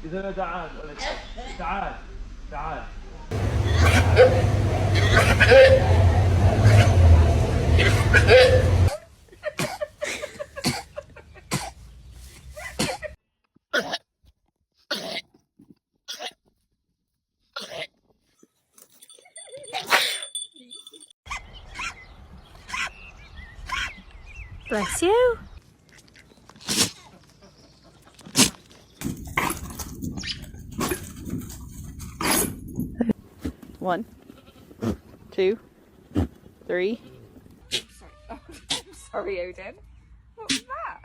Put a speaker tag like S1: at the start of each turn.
S1: إذا أنا تعال ولد، تعال تعال.
S2: Bless you. One, two, three.
S3: Sorry, oh, sorry, Odin. What was that?